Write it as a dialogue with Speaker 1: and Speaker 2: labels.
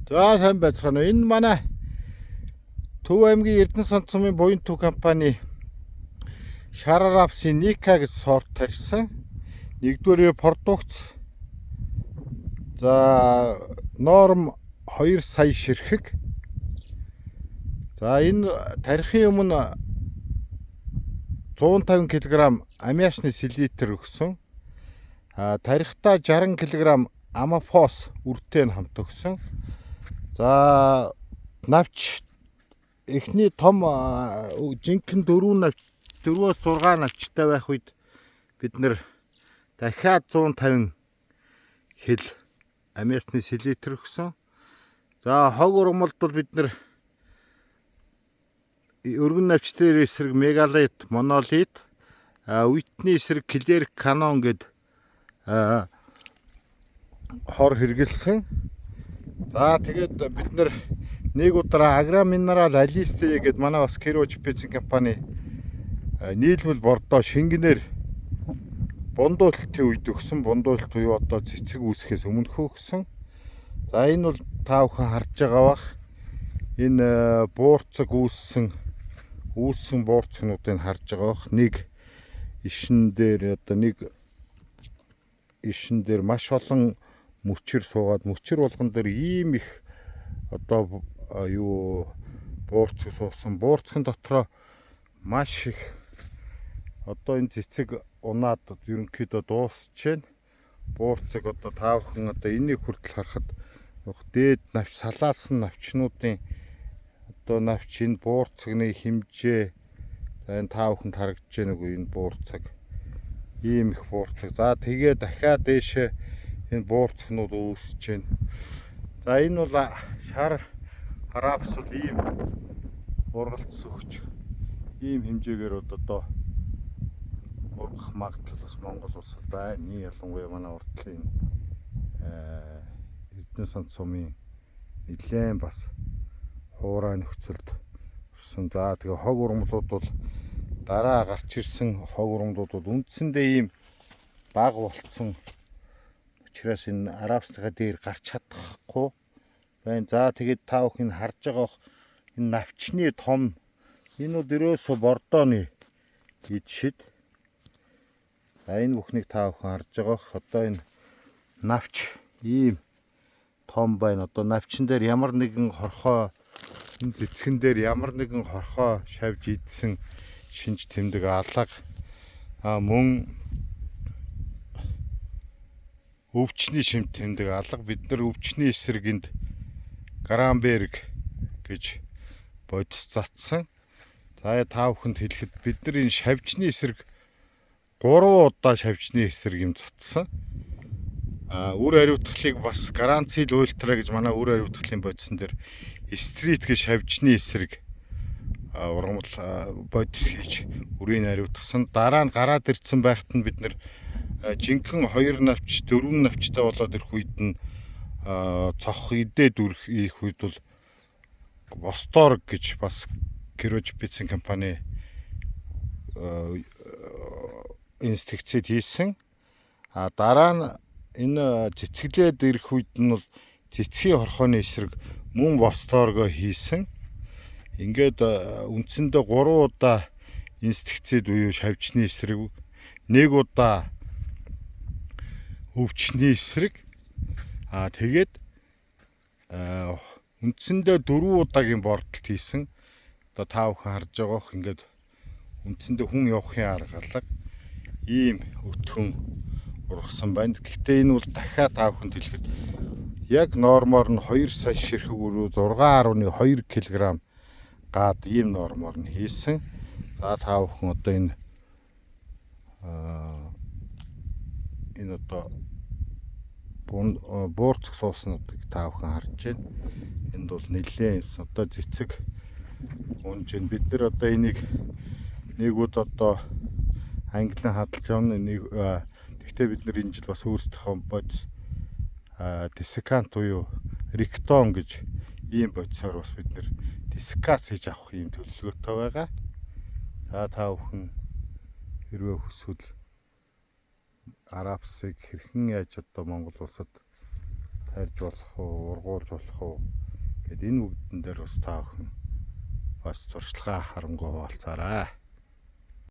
Speaker 1: За сайн байцгаана уу. Энэ манай Төв аймгийн Эрдэнэ сан цумын буян төв компани Шарарапсын Ника гэж сорт тарьсан. Нэгдүгээр продукт. За норм 2 сая ширхэг. За энэ тарихын өмнө 150 кг аммиачны селитр өгсөн. Тарихтаа 60 кг амофос үртэй хамт өгсөн. За навч эхний том жинхэнэ 4 навч 4-6 навчтай байх үед бид нэр дахиад 150 хил аммиачны селитр өгсөн. За хог ургамалд бол бид нэр өргөн навч дээр эсрэг мегалит, монолит, үйтний эсрэг клерик канон гэд хор хэрэгэлсэн. За тэгээд бид нэр нэг удаа Агра Минерал Алистэй гэдэг манай бас Кирож Пиццэн компани нийлмэл бордоо шингэнээр бундуулалтын үед өгсөн. Бундуулалт буюу одоо цэцэг үүсгэхээс өмнөхөө өгсөн. За энэ бол та бүхэн харж байгаа бах. Энэ буурцаг үүссэн буурцагнуудыг харж байгаа бах. Нэг ишин дээр маш олон мөчөр суугаад мөчөр болгон дээр ийм их одоо буурцаг суусан. Буурцгийн дотроо маш их одоо энэ цэцэг унаад ерөнхийдөө дуусч байна. Буурцаг одоо та бүхэн одоо энийг хүртэл харахад дээд навч салаалсан навчнуудын одоо навч энэ буурцагны хэмжээ энэ та бүхэнд харагдж байна уу энэ буурцаг. Ийм их буурцаг. За тэгээ дахиад дээшээ энэ буурцагнууд үүсэж байна. За энэ бол Шарарапс бол ийм ургалц өгч ийм хэмжээгээр одоо ургах магадлал бас Монгол улсад байна. Ялангуяа манай уртлын Эрдэнэ сан цумын нэлээд бас хуурай нөхцөлд орсон. За тэгээ хог ургамлууд бол дараа гарч ирсэн хог ургамлууд бол үндсэндээ ийм баг болцсон. Учраас энэ арабсныхаа дээр гарч чадахгүй байна. За тэгээд та бүхэн харж байгаа энэ навчны том энэ бол ерөөсө бордооны идшид. За энэ бүхнийг та бүхэн харж байгаа. Одоо энэ навч ийм том байна. Одоо навчин дээр ямар нэгэн хорхоо энэ цэцгэн дээр ямар нэгэн хорхоо шавж идсэн шинж тэмдэг алга мөн өвчний шимт тэмдэг алга. Бид нар өвчний эсрэгэнд Грамберг гэж бодис затсан. За та бүхэнд хэлэхэд бид нар энэ шавжны эсрэг 3 удаа шавжны эсрэг юм затсан. Үр хариуцлагыг бас Garancil Ultra гэж манай үр хариуцлагын бодисон дээр стрит гэж шавжны эсрэг ургамал бодис хийж үрийг хариуцсан. Дараа нь гараад ирсэн байхад нь бид нар жинхэнэ 2 навч 4 навчтай болоод ирэх үед нь цох идээд үрэх их үед бол Восторг гэж бас Кирож Пиццэн компани инстинкцэд хийсэн. Дараа нь энэ цэцгэлээд ирэх үед нь бол цэцгийн хорхооны эсрэг мөн Восторго хийсэн. Ингээд үндсэндээ 3 удаа инстинкцэд буюу шавжны эсрэг, 1 удаа өвчний эсрэг. Тэгээд үндсэндээ 4 удаагийн бордолт хийсэн. Одоо та бүхэн харж байгаах ингээд үндсэндээ хүн явахын арга алга ийм өтгөн ургасан байна. Гэхдээ энэ бол дахиад та бүхэнд хэлэхэд яг нормоор нь 2 сая ширхэг өрөө 6.2 кг гад ийм нормоор нь хийсэн. За та бүхэн одоо энэ одоо буурцаг сууснуудыг та бүхэн харж байна. Энд бол нэлээд одоо цэцэг унж байна. Бид нар одоо энийг нэгүүд одоо англиан хадгалж явна. Гэхдээ бид нар энэ жил бас өөрсдийнхөө бодис десикант буюу риктон гэж ийм бодисоор бас бид нар дискац хийж авах ийм төлөвлөгөөтэй байгаа. За та бүхэн хэрвээ хүсвэл Арабсыг хэрхэн яаж одоо Монгол улсад тарьж болох уу, ургуулж болох уу гэд энэ бүгдэн дээр бас та бүхэн бас туршлагаа харангуй хуваалцаарай.